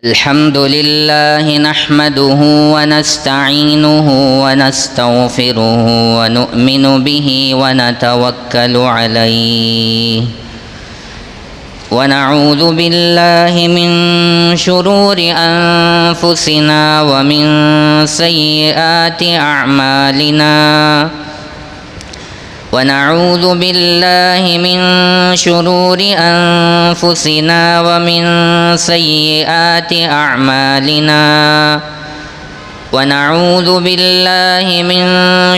الحمد لله نحمده ونستعينه ونستغفره ونؤمن به ونتوكل عليه ونعوذ بالله من شرور أنفسنا ومن سيئات أعمالنا ونعوذ بالله من شرور أنفسنا ومن سيئات أعمالنا ونعوذ بالله من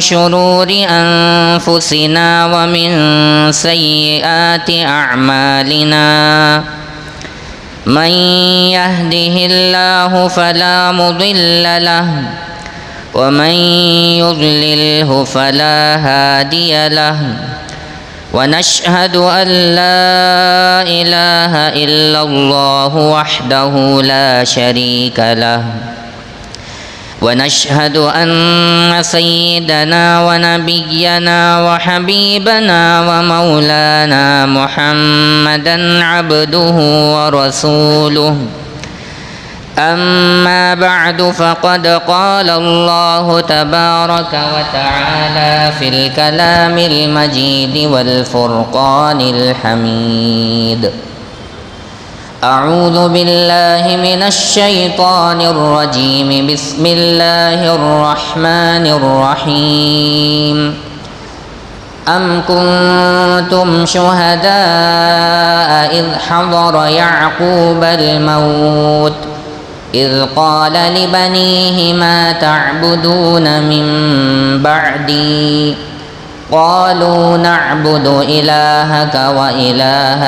شرور أنفسنا ومن سيئات أعمالنا من يهده الله فلا مضل له ومن يضلله فلا هادي له ونشهد أن لا إله إلا الله وحده لا شريك له ونشهد أن سيدنا ونبينا وحبيبنا ومولانا محمدا عبده ورسوله أما بعد فقد قال الله تبارك وتعالى في الكلام المجيد والفرقان الحميد أعوذ بالله من الشيطان الرجيم بسم الله الرحمن الرحيم أم كنتم شهداء إذ حضر يعقوب الموت إذ قال لبنيه ما تعبدون من بعدي قالوا نعبد إلهك وإله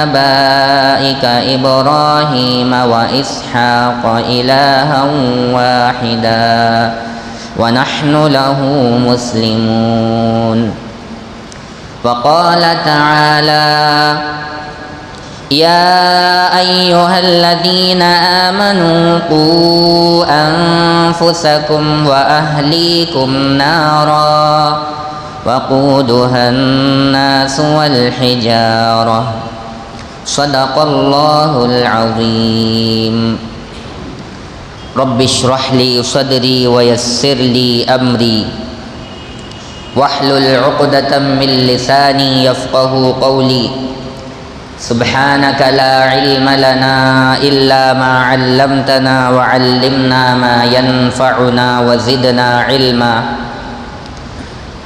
آبائك إبراهيم وإسحاق إلها واحدا ونحن له مسلمون وقال تعالى يا أيها الذين آمنوا قوا أنفسكم وأهليكم نارا وقودها الناس والحجارة صدق الله العظيم رب اشرح لي صدري ويسر لي أمري واحلل عقدة من لساني يفقه قولي سبحانك لا علم لنا إلا ما علمتنا وعلمنا ما ينفعنا وزدنا علما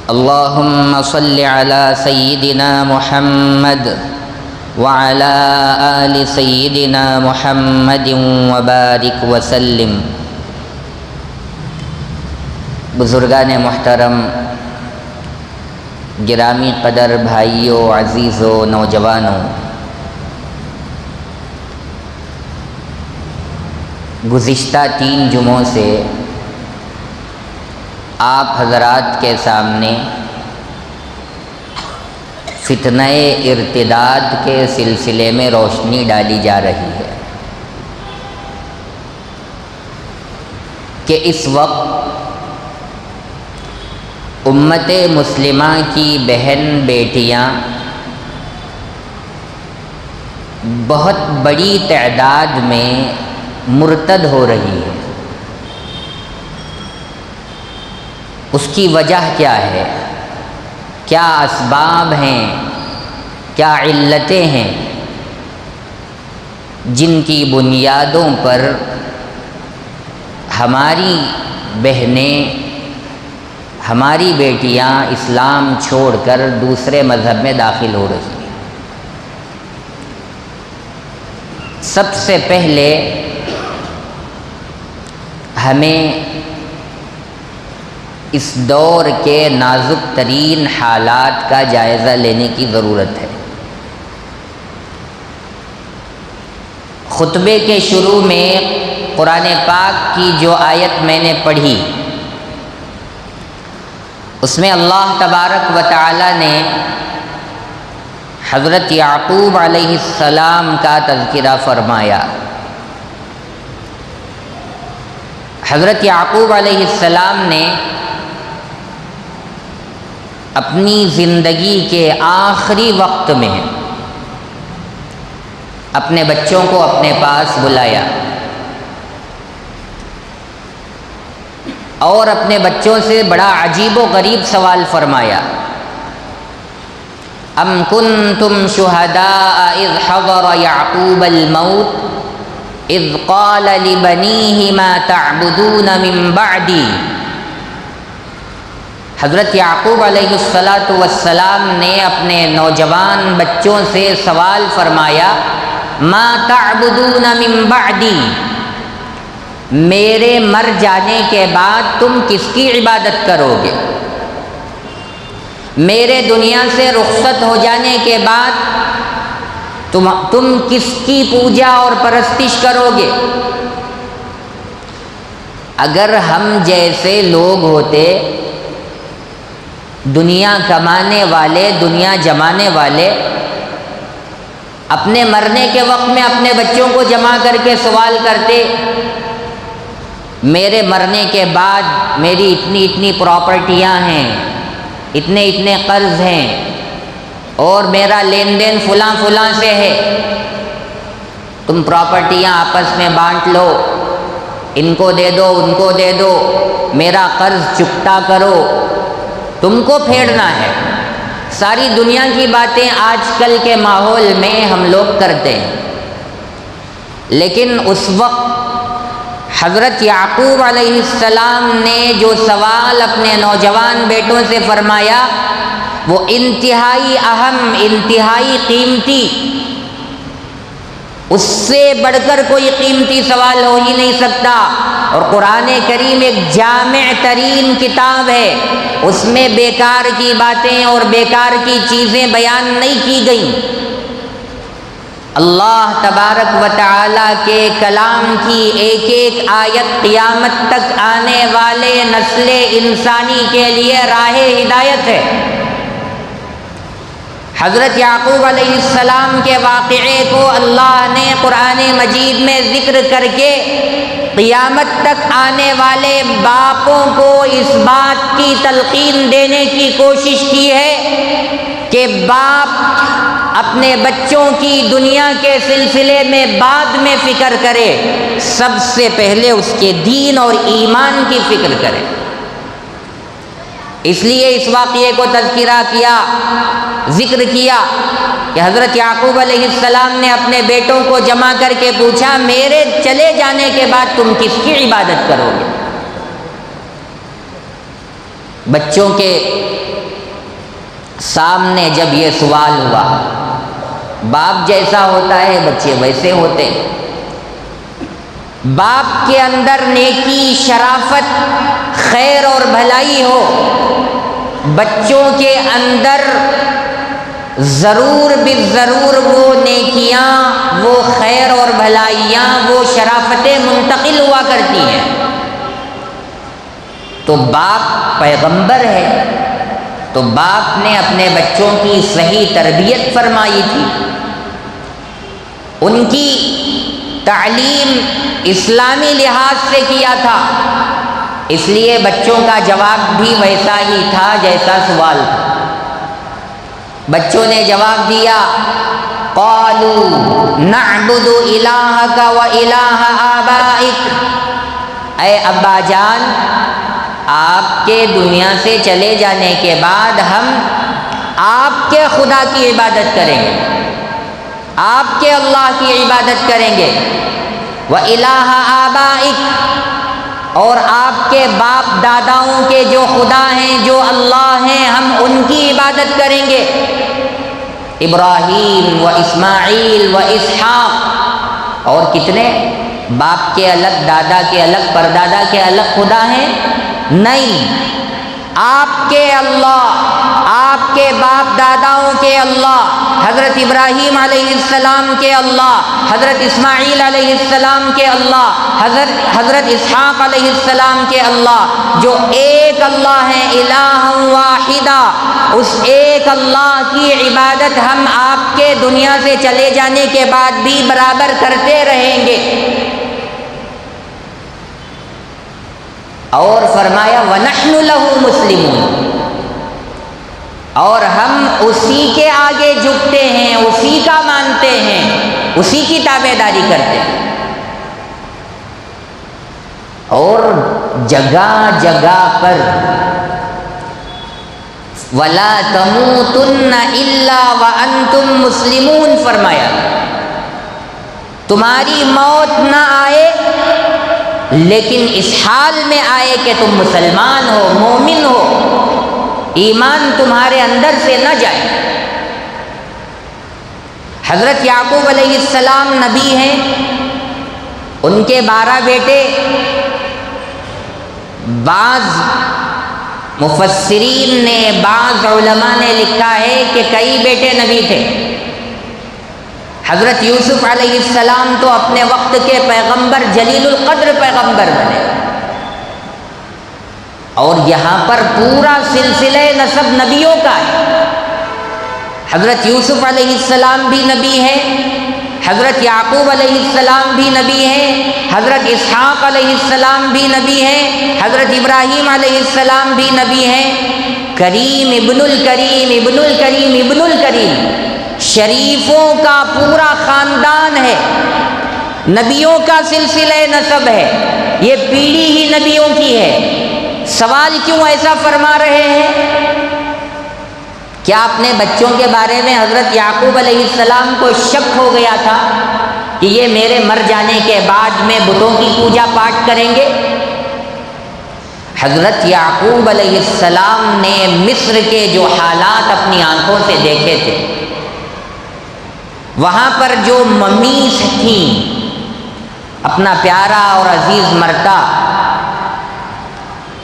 اللهم صل على سيدنا محمد وعلى آل سيدنا محمد وبارك وسلم بزرگان محترم، گرامی قدر بھائیوں، عزیزوں، نوجوانوں، گزشتہ 3 جمعوں سے آپ حضرات کے سامنے فتنہ ارتداد کے سلسلے میں روشنی ڈالی جا رہی ہے کہ اس وقت امت مسلمہ کی بہن بیٹیاں بہت بڑی تعداد میں مرتد ہو رہی ہے۔ اس کی وجہ کیا ہے؟ کیا اسباب ہیں؟ کیا علتیں ہیں جن کی بنیادوں پر ہماری بہنیں، ہماری بیٹیاں اسلام چھوڑ کر دوسرے مذہب میں داخل ہو رہی ہیں؟ سب سے پہلے ہمیں اس دور کے نازک ترین حالات کا جائزہ لینے کی ضرورت ہے۔ خطبے کے شروع میں قرآن پاک کی جو آیت میں نے پڑھی، اس میں اللہ تبارک و تعالی نے حضرت یعقوب علیہ السلام کا تذکرہ فرمایا۔ حضرت یعقوب علیہ السلام نے اپنی زندگی کے آخری وقت میں اپنے بچوں کو اپنے پاس بلایا اور اپنے بچوں سے بڑا عجیب و غریب سوال فرمایا، ام کنتم شہداء اذ حضر یعقوب الموت اذ قال لبنیہ ما تعبدون من بعدی۔ حضرت یعقوب علیہ السلام نے اپنے نوجوان بچوں سے سوال فرمایا، ما تعبدون من بعدی، میرے مر جانے کے بعد تم کس کی عبادت کرو گے؟ میرے دنیا سے رخصت ہو جانے کے بعد تم کس کی پوجا اور پرستش کرو گے؟ اگر ہم جیسے لوگ ہوتے، دنیا کمانے والے، دنیا جمانے والے، اپنے مرنے کے وقت میں اپنے بچوں کو جمع کر کے سوال کرتے، میرے مرنے کے بعد میری اتنی اتنی پراپرٹیاں ہیں، اتنے اتنے قرض ہیں، اور میرا لین دین فلاں فلاں سے ہے، تم پراپرٹیاں آپس میں بانٹ لو، ان کو دے دو ان کو دے دو، میرا قرض چکتا کرو، تم کو پھیڑنا ہے۔ ساری دنیا کی باتیں آج کل کے ماحول میں ہم لوگ کرتے ہیں، لیکن اس وقت حضرت یعقوب علیہ السلام نے جو سوال اپنے نوجوان بیٹوں سے فرمایا وہ انتہائی اہم، انتہائی قیمتی، اس سے بڑھ کر کوئی قیمتی سوال ہو ہی نہیں سکتا۔ اور قرآن کریم ایک جامع ترین کتاب ہے، اس میں بیکار کی باتیں اور بیکار کی چیزیں بیان نہیں کی گئیں۔ اللہ تبارک و تعالی کے کلام کی ایک ایک آیت قیامت تک آنے والے نسل انسانی کے لیے راہ ہدایت ہے۔ حضرت یعقوب علیہ السلام کے واقعے کو اللہ نے قرآن مجید میں ذکر کر کے قیامت تک آنے والے باپوں کو اس بات کی تلقین دینے کی کوشش کی ہے کہ باپ اپنے بچوں کی دنیا کے سلسلے میں بعد میں فکر کرے، سب سے پہلے اس کے دین اور ایمان کی فکر کرے۔ اس لیے اس واقعے کو تذکرہ کیا، ذکر کیا کہ حضرت یعقوب علیہ السلام نے اپنے بیٹوں کو جمع کر کے پوچھا، میرے چلے جانے کے بعد تم کس کی عبادت کرو گے؟ بچوں کے سامنے جب یہ سوال ہوا، باپ جیسا ہوتا ہے بچے ویسے ہوتے ہیں۔ باپ کے اندر نیکی، شرافت، خیر اور بھلائی ہو، بچوں کے اندر ضرور بالضرور وہ نیکیاں، وہ خیر اور بھلائیاں، وہ شرافتیں منتقل ہوا کرتی ہیں۔ تو باپ پیغمبر ہے، تو باپ نے اپنے بچوں کی صحیح تربیت فرمائی تھی، ان کی تعلیم اسلامی لحاظ سے کیا تھا، اس لیے بچوں کا جواب بھی ویسا ہی تھا جیسا سوال تھا۔ بچوں نے جواب دیا، قالوا نعبد الہک و الہ آبائک، اے ابا جان، آپ کے دنیا سے چلے جانے کے بعد ہم آپ کے خدا کی عبادت کریں گے، آپ کے اللہ کی عبادت کریں گے، وَإِلَٰهَ آبَائِكَ، اور آپ کے باپ داداؤں کے جو خدا ہیں، جو اللہ ہیں، ہم ان کی عبادت کریں گے۔ ابراہیم و اسماعیل و اسحاق، اور کتنے باپ کے الگ، دادا کے الگ، پردادا کے الگ خدا ہیں؟ نہیں، آپ کے اللہ، آپ کے باپ داداؤں کے اللہ، حضرت ابراہیم علیہ السلام کے اللہ، حضرت اسماعیل علیہ السلام کے اللہ، حضرت اسحاق علیہ السلام کے اللہ، جو ایک اللہ ہے، الہ واحدہ، اس ایک اللہ کی عبادت ہم آپ کے دنیا سے چلے جانے کے بعد بھی برابر کرتے رہیں گے۔ اور فرمایا وَنَحْنُ لَهُ مُسْلِمُونَ، اور ہم اسی کے آگے جھکتے ہیں، اسی کا مانتے ہیں، اسی کی تابعداری کرتے ہیں۔ اور جگہ جگہ پر وَلَا تَمُوتُنَّ إِلَّا وَأَنْتُمْ مُسْلِمُونَ فرمایا، تمہاری موت نہ آئے لیکن اس حال میں آئے کہ تم مسلمان ہو، مومن ہو، ایمان تمہارے اندر سے نہ جائے۔ حضرت یعقوب علیہ السلام نبی ہیں، ان کے 12 بیٹے، بعض مفسرین نے، بعض علماء نے لکھا ہے کہ کئی بیٹے نبی تھے۔ حضرت یوسف علیہ السلام تو اپنے وقت کے پیغمبر، جلیل القدر پیغمبر بنے، اور یہاں پر پورا سلسلہ نسب نبیوں کا ہے۔ حضرت یوسف علیہ السلام بھی نبی ہیں، حضرت یعقوب علیہ السلام بھی نبی ہیں، حضرت اسحاق علیہ السلام بھی نبی ہیں، حضرت ابراہیم علیہ السلام بھی نبی ہیں۔ کریم ابن الکریم ابن الکریم ابن الکریم، شریفوں کا پورا خاندان ہے، نبیوں کا سلسلہ نسب ہے، یہ پیڑھی ہی نبیوں کی ہے۔ سوال کیوں ایسا فرما رہے ہیں؟ کیا اپنے بچوں کے بارے میں حضرت یعقوب علیہ السلام کو شک ہو گیا تھا کہ یہ میرے مر جانے کے بعد میں بتوں کی پوجا پاٹ کریں گے؟ حضرت یعقوب علیہ السلام نے مصر کے جو حالات اپنی آنکھوں سے دیکھے تھے، وہاں پر جو ممیز تھیں، اپنا پیارا اور عزیز مرتا،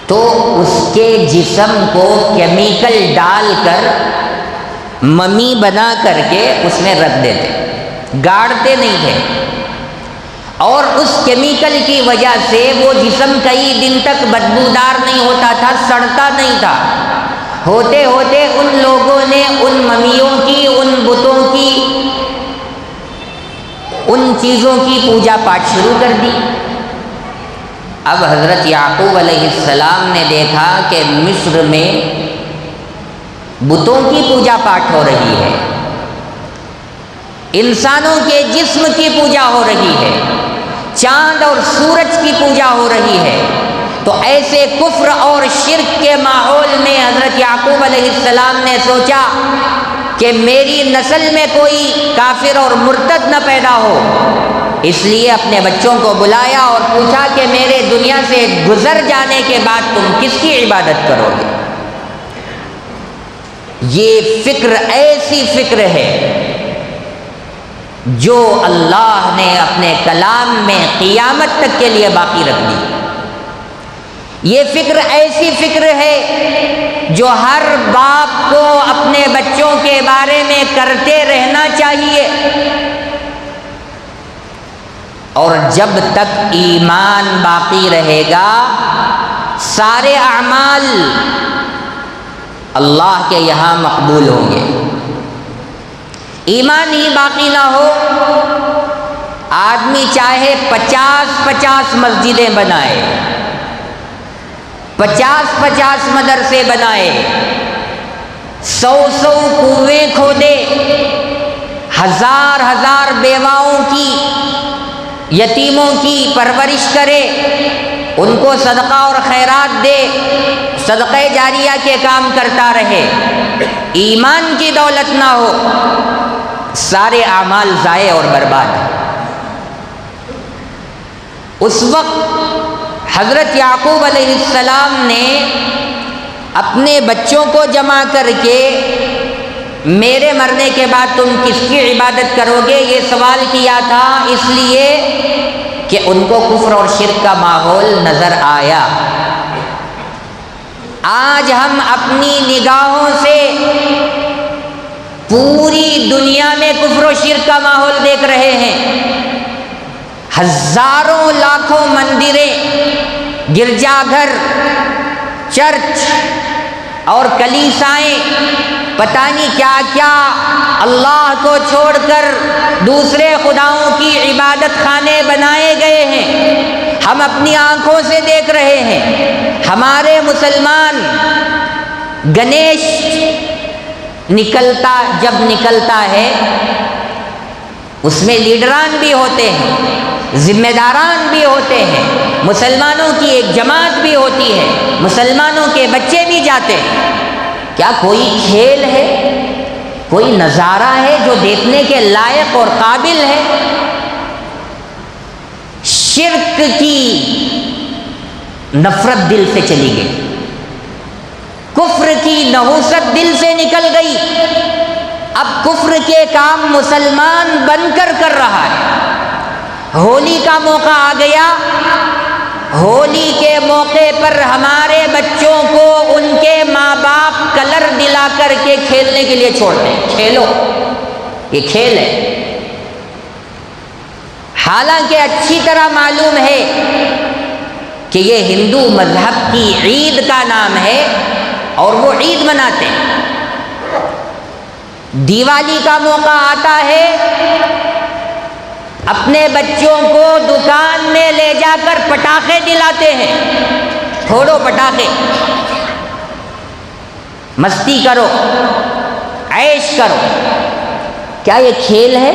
تو اس کے جسم کو کیمیکل ڈال کر ممی بنا کر کے اس میں رکھ دیتے، گاڑتے نہیں تھے، اور اس کیمیکل کی وجہ سے وہ جسم کئی دن تک بدبودار نہیں ہوتا تھا، سڑتا نہیں تھا۔ ہوتے ہوتے ان لوگوں نے ان ممیوں کی، ان بتوں کی، ان چیزوں کی پوجا پاٹ شروع کر دی۔ اب حضرت یعقوب علیہ السلام نے دیکھا کہ مصر میں بتوں کی پوجا پاٹ ہو رہی ہے، انسانوں کے جسم کی پوجا ہو رہی ہے، چاند اور سورج کی پوجا ہو رہی ہے۔ تو ایسے کفر اور شرک کے ماحول میں حضرت یعقوب علیہ السلام نے سوچا کہ میری نسل میں کوئی کافر اور مرتد نہ پیدا ہو، اس لیے اپنے بچوں کو بلایا اور پوچھا کہ میرے دنیا سے گزر جانے کے بعد تم کس کی عبادت کرو گے؟ یہ فکر ایسی فکر ہے جو اللہ نے اپنے کلام میں قیامت تک کے لیے باقی رکھ دی۔ یہ فکر ایسی فکر ہے جو ہر باپ کو اپنے بچوں کے بارے میں کرتے رہنا چاہیے، اور جب تک ایمان باقی رہے گا سارے اعمال اللہ کے یہاں مقبول ہوں گے۔ ایمان ہی باقی نہ ہو، آدمی چاہے 50 مسجدیں بنائے، 50 مدرسے بنائے، 100 کنویں کھودے، ہزار بیواؤں کی، یتیموں کی پرورش کرے، ان کو صدقہ اور خیرات دے، صدقہ جاریہ کے کام کرتا رہے، ایمان کی دولت نہ ہو، سارے اعمال ضائع اور برباد ہیں۔ اس وقت حضرت یعقوب علیہ السلام نے اپنے بچوں کو جمع کر کے میرے مرنے کے بعد تم کس کی عبادت کرو گے یہ سوال کیا تھا، اس لیے کہ ان کو کفر اور شرک کا ماحول نظر آیا۔ آج ہم اپنی نگاہوں سے پوری دنیا میں کفر و شرک کا ماحول دیکھ رہے ہیں۔ ہزاروں لاکھوں مندریں، گرجا گھر، چرچ اور کلیسائیں، پتہ نہیں کیا کیا اللہ کو چھوڑ کر دوسرے خداؤں کی عبادت خانے بنائے گئے ہیں، ہم اپنی آنکھوں سے دیکھ رہے ہیں۔ ہمارے مسلمان گنیش جب نکلتا ہے اس میں لیڈران بھی ہوتے ہیں، ذمہ داران بھی ہوتے ہیں، مسلمانوں کی ایک جماعت بھی ہوتی ہے، مسلمانوں کے بچے بھی جاتے ہیں۔ کیا کوئی کھیل ہے، کوئی نظارہ ہے جو دیکھنے کے لائق اور قابل ہے؟ شرک کی نفرت دل سے چلی گئی، کفر کی نحوست دل سے نکل گئی، اب کفر کے کام مسلمان بن کر رہا ہے۔ ہولی کا موقع آ گیا، ہولی کے موقع پر ہمارے بچوں کو ان کے ماں باپ کلر دلا کر کے کھیلنے کے لیے چھوڑتے ہیں، کھیلو، یہ کھیل ہے۔ حالانکہ اچھی طرح معلوم ہے کہ یہ ہندو مذہب کی عید کا نام ہے اور وہ عید مناتے ہیں۔ دیوالی کا موقع آتا ہے، اپنے بچوں کو دکان میں لے جا کر پٹاخے دلاتے ہیں، پھوڑو پٹاخے، مستی کرو، عیش کرو۔ کیا یہ کھیل ہے؟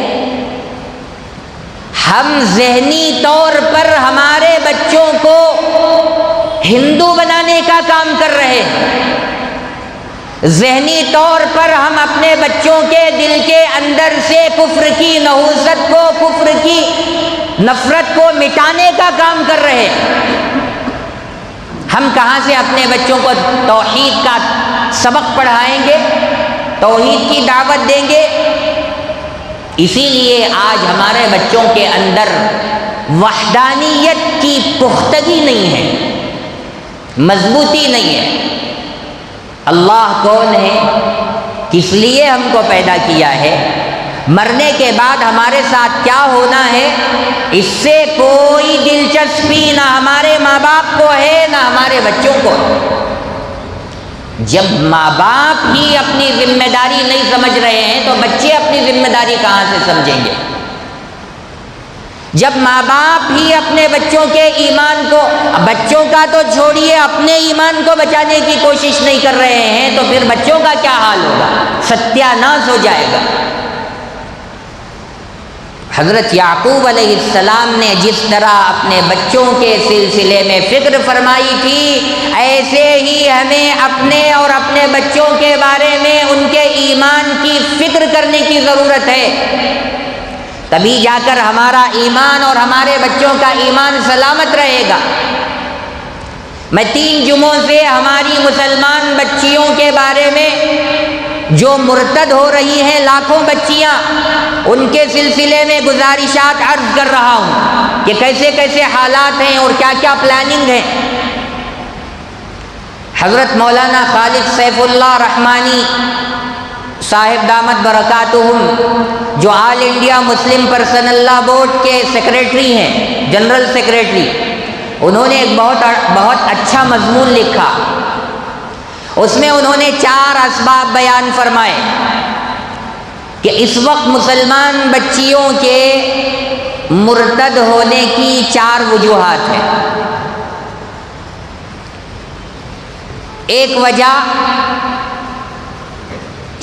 ہم ذہنی طور پر ہمارے بچوں کو ہندو بنانے کا کام کر رہے ہیں، ذہنی طور پر ہم اپنے بچوں کے دل کے اندر سے کفر کی نحوست کو، کفر کی نفرت کو مٹانے کا کام کر رہے ہیں۔ ہم کہاں سے اپنے بچوں کو توحید کا سبق پڑھائیں گے، توحید کی دعوت دیں گے؟ اسی لیے آج ہمارے بچوں کے اندر وحدانیت کی پختگی نہیں ہے، مضبوطی نہیں ہے۔ اللہ کون ہے، کس لیے ہم کو پیدا کیا ہے، مرنے کے بعد ہمارے ساتھ کیا ہونا ہے، اس سے کوئی دلچسپی نہ ہمارے ماں باپ کو ہے نہ ہمارے بچوں کو۔ جب ماں باپ ہی اپنی ذمہ داری نہیں سمجھ رہے ہیں تو بچے اپنی ذمہ داری کہاں سے سمجھیں گے؟ جب ماں باپ ہی اپنے بچوں کے ایمان کو، بچوں کا تو چھوڑیے، اپنے ایمان کو بچانے کی کوشش نہیں کر رہے ہیں تو پھر بچوں کا کیا حال ہوگا؟ ستیاناش ہو جائے گا۔ حضرت یعقوب علیہ السلام نے جس طرح اپنے بچوں کے سلسلے میں فکر فرمائی تھی، ایسے ہی ہمیں اپنے اور اپنے بچوں کے بارے میں ان کے ایمان کی فکر کرنے کی ضرورت ہے، تبھی جا کر ہمارا ایمان اور ہمارے بچوں کا ایمان سلامت رہے گا۔ میں 3 جمعوں سے ہماری مسلمان بچیوں کے بارے میں جو مرتد ہو رہی ہیں لاکھوں بچیاں، ان کے سلسلے میں گزارشات عرض کر رہا ہوں کہ کیسے کیسے حالات ہیں اور کیا کیا پلاننگ ہے۔ حضرت مولانا خالد سیف اللہ رحمانی صاحب دامت برکاتہم، جو آل انڈیا مسلم پرسنل لا بورڈ کے سیکریٹری ہیں، جنرل سیکریٹری، انہوں نے ایک بہت اچھا مضمون لکھا۔ اس میں انہوں نے 4 اسباب بیان فرمائے کہ اس وقت مسلمان بچیوں کے مرتد ہونے کی 4 وجوہات ہیں۔ ایک وجہ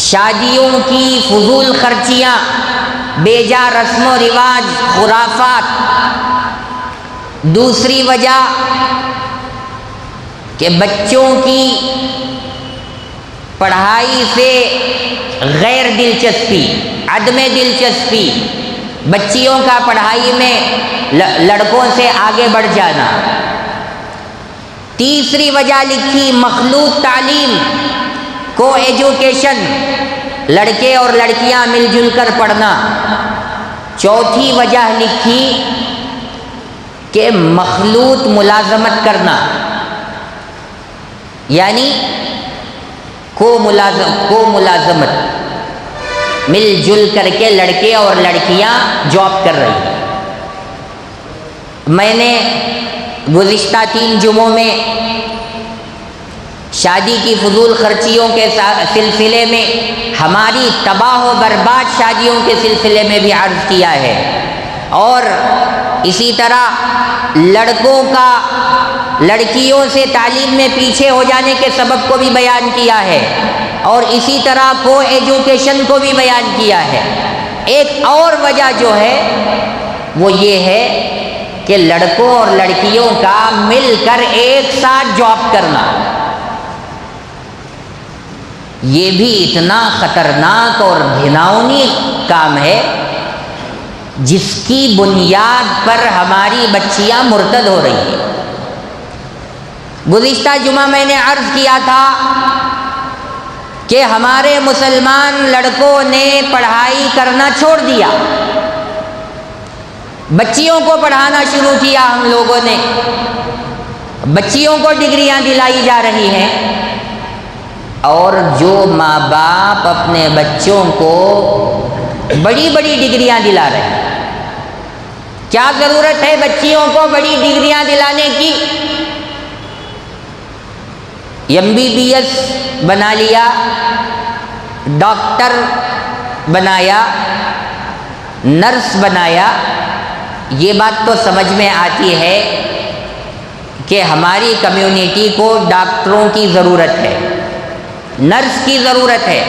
شادیوں کی فضول خرچیاں، بے جا رسم و رواج، خرافات۔ دوسری وجہ کہ بچوں کی پڑھائی سے غیر دلچسپی، عدم دلچسپی، بچیوں کا پڑھائی میں لڑکوں سے آگے بڑھ جانا۔ تیسری وجہ لکھی مخلوط تعلیم، کو ایجوکیشن، لڑکے اور لڑکیاں مل جل کر پڑھنا۔ چوتھی وجہ لکھی کہ مخلوط ملازمت کرنا، یعنی کو ملازمت، مل جل کر کے لڑکے اور لڑکیاں جاب کر رہی ہیں۔ میں نے گزشتہ 3 جمعوں میں شادی کی فضول خرچیوں کے سلسلے میں، ہماری تباہ و برباد شادیوں کے سلسلے میں بھی عرض کیا ہے، اور اسی طرح لڑکوں کا لڑکیوں سے تعلیم میں پیچھے ہو جانے کے سبب کو بھی بیان کیا ہے، اور اسی طرح کو ایجوکیشن کو بھی بیان کیا ہے۔ ایک اور وجہ جو ہے وہ یہ ہے کہ لڑکوں اور لڑکیوں کا مل کر ایک ساتھ جاب کرنا یہ بھی اتنا خطرناک اور گھناؤنی کام ہے جس کی بنیاد پر ہماری بچیاں مرتد ہو رہی ہیں۔ گزشتہ جمعہ میں نے عرض کیا تھا کہ ہمارے مسلمان لڑکوں نے پڑھائی کرنا چھوڑ دیا، بچیوں کو پڑھانا شروع کیا ہم لوگوں نے، بچیوں کو ڈگریاں دلائی جا رہی ہیں، اور جو ماں باپ اپنے بچوں کو بڑی بڑی ڈگریاں دلا رہے ہیں۔ کیا ضرورت ہے بچیوں کو بڑی ڈگریاں دلانے کی؟ MBBS بنا لیا، ڈاکٹر بنایا، نرس بنایا، یہ بات تو سمجھ میں آتی ہے کہ ہماری کمیونٹی کو ڈاکٹروں کی ضرورت ہے، نرس کی ضرورت ہے۔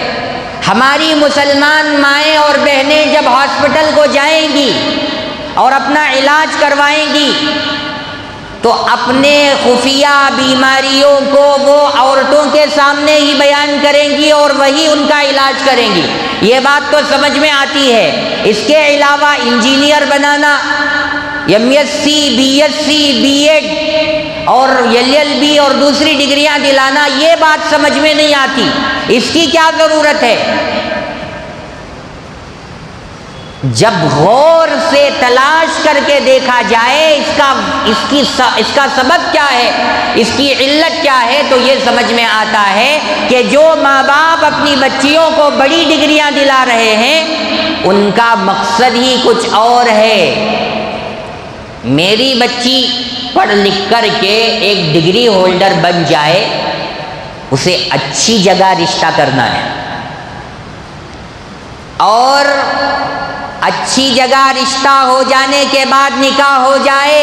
ہماری مسلمان مائیں اور بہنیں جب ہاسپٹل کو جائیں گی اور اپنا علاج کروائیں گی تو اپنے خفیہ بیماریوں کو وہ عورتوں کے سامنے ہی بیان کریں گی اور وہی ان کا علاج کریں گی، یہ بات تو سمجھ میں آتی ہے۔ اس کے علاوہ انجینئر بنانا، MSc BSc B.Ed اور LLB اور دوسری ڈگریاں دلانا، یہ بات سمجھ میں نہیں آتی، اس کی کیا ضرورت ہے؟ جب غور سے تلاش کر کے دیکھا جائے اس کا سبب کیا ہے، اس کی علت کیا ہے، تو یہ سمجھ میں آتا ہے کہ جو ماں باپ اپنی بچیوں کو بڑی ڈگریاں دلا رہے ہیں ان کا مقصد ہی کچھ اور ہے۔ میری بچی پڑھ لکھ کر کے ایک ڈگری ہولڈر بن جائے، اسے اچھی جگہ رشتہ کرنا ہے، اور اچھی جگہ رشتہ ہو جانے کے بعد نکاح ہو جائے،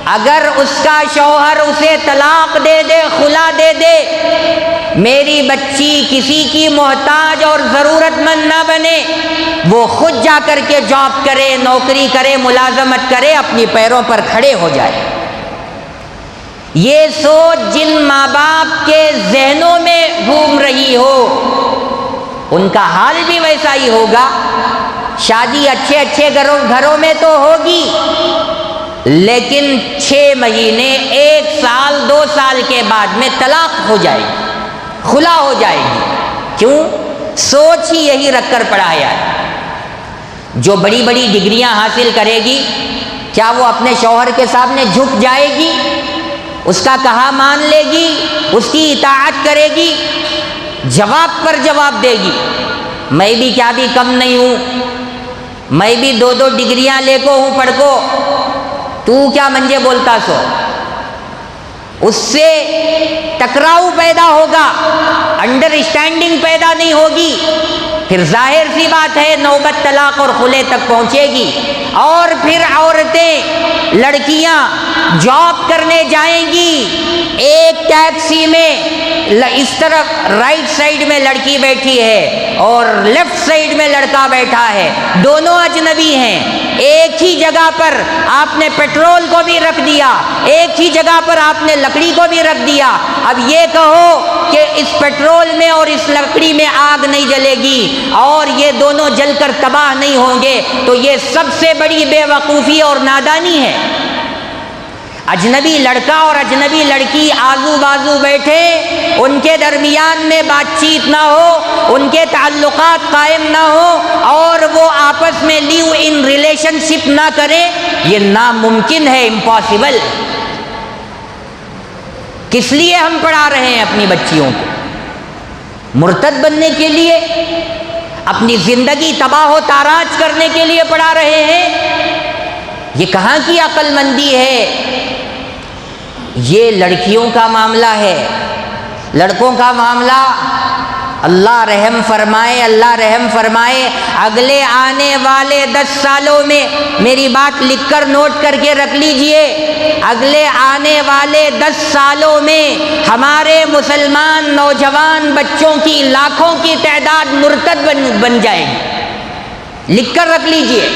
اگر اس کا شوہر اسے طلاق دے دے، خلا دے دے، میری بچی کسی کی محتاج اور ضرورت مند نہ بنے، وہ خود جا کر کے جاب کرے، نوکری کرے، ملازمت کرے، اپنی پیروں پر کھڑے ہو جائے۔ یہ سوچ جن ماں باپ کے ذہنوں میں گھوم رہی ہو ان کا حال بھی ویسا ہی ہوگا۔ شادی اچھے اچھے گھروں میں تو ہوگی، لیکن 6 مہینے، 1 سال، 2 سال کے بعد میں طلاق ہو جائے گی، خلا ہو جائے گی۔ کیوں؟ سوچ ہی یہی رکھ کر پڑھایا ہے۔ جو بڑی بڑی ڈگریاں حاصل کرے گی، کیا وہ اپنے شوہر کے سامنے جھک جائے گی؟ اس کا کہا مان لے گی؟ اس کی اطاعت کرے گی؟ جواب پر جواب دے گی۔ میں بھی کیا بھی کم نہیں ہوں، میں بھی 2 ڈگریاں لے کو ہوں پڑھ کو، تو کیا منجے بولتا سو؟ اس سے ٹکراؤ پیدا ہوگا، انڈرسٹینڈنگ پیدا نہیں ہوگی، پھر ظاہر سی بات ہے نوبت طلاق اور خلے تک پہنچے گی، اور پھر عورتیں، لڑکیاں جاب کرنے جائیں گی، ایک ٹیکسی میں اس طرف رائٹ سائڈ میں لڑکی بیٹھی ہے اور لیفٹ سائڈ میں لڑکا بیٹھا ہے، دونوں اجنبی ہیں، ایک ہی جگہ پر آپ نے پیٹرول کو بھی رکھ دیا، ایک ہی جگہ پر آپ نے لکڑی کو بھی رکھ دیا۔ اب یہ کہو کہ اس پیٹرول میں اور اس لکڑی میں آگ نہیں جلے گی اور یہ دونوں جل کر تباہ نہیں ہوں گے، تو یہ سب سے بڑی بے وقوفی اور نادانی ہے۔ اجنبی لڑکا اور اجنبی لڑکی آزو بازو بیٹھے، ان کے درمیان میں بات چیت نہ ہو، ان کے تعلقات قائم نہ ہو، اور وہ آپس میں لیو ان ریلیشن شپ نہ کریں، یہ ناممکن ہے، امپاسبل۔ کس لیے ہم پڑھا رہے ہیں اپنی بچیوں کو؟ مرتد بننے کے لیے؟ اپنی زندگی تباہ و تاراج کرنے کے لیے پڑھا رہے ہیں؟ یہ کہاں کی عقل مندی ہے؟ یہ لڑکیوں کا معاملہ ہے، لڑکوں کا معاملہ اللہ رحم فرمائے، اللہ رحم فرمائے۔ اگلے آنے والے 10 سالوں میں، میری بات لکھ کر نوٹ کر کے رکھ لیجئے، اگلے آنے والے 10 سالوں میں ہمارے مسلمان نوجوان بچوں کی لاکھوں کی تعداد مرتد بن جائے گی، لکھ کر رکھ لیجئے۔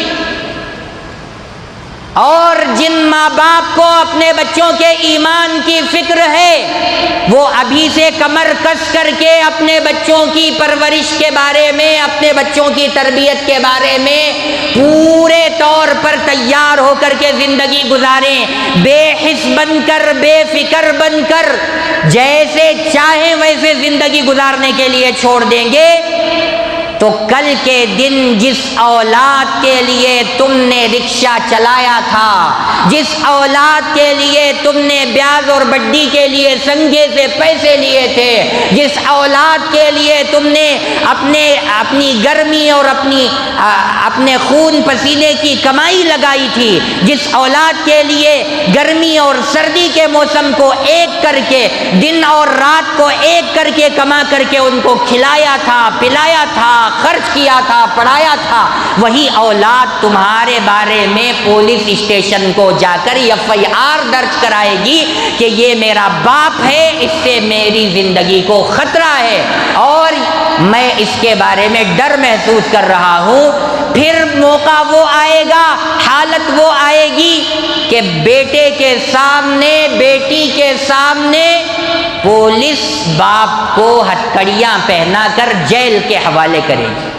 اور جن ماں باپ کو اپنے بچوں کے ایمان کی فکر ہے وہ ابھی سے کمر کس کر کے اپنے بچوں کی پرورش کے بارے میں، اپنے بچوں کی تربیت کے بارے میں پورے طور پر تیار ہو کر کے زندگی گزاریں، بے حس بن کر، بے فکر بن کر، جیسے چاہیں ویسے زندگی گزارنے کے لیے چھوڑ دیں گے تو کل کے دن جس اولاد کے لیے تم نے رکشہ چلایا تھا، جس اولاد کے لیے تم نے بیاج اور بڈی کے لیے سنگے سے پیسے لیے تھے، جس اولاد کے لیے تم نے اپنی گرمی اور اپنے خون پسینے کی کمائی لگائی تھی، جس اولاد کے لیے گرمی اور سردی کے موسم کو ایک کر کے، دن اور رات کو ایک کر کے کما کر کے ان کو کھلایا تھا، پلایا تھا، خرچ کیا تھا، پڑھایا تھا، وہی اولاد تمہارے بارے میں پولیس اسٹیشن کو جا کر FIR درج کرائے گی کہ یہ میرا باپ ہے، اس سے میری زندگی کو خطرہ ہے اور میں اس کے بارے میں ڈر محسوس کر رہا ہوں۔ پھر موقع وہ آئے گا، حالت وہ آئے گی کہ بیٹے کے سامنے، بیٹی کے سامنے پولیس باپ کو ہتھکڑیاں پہنا کر جیل کے حوالے کرے گی۔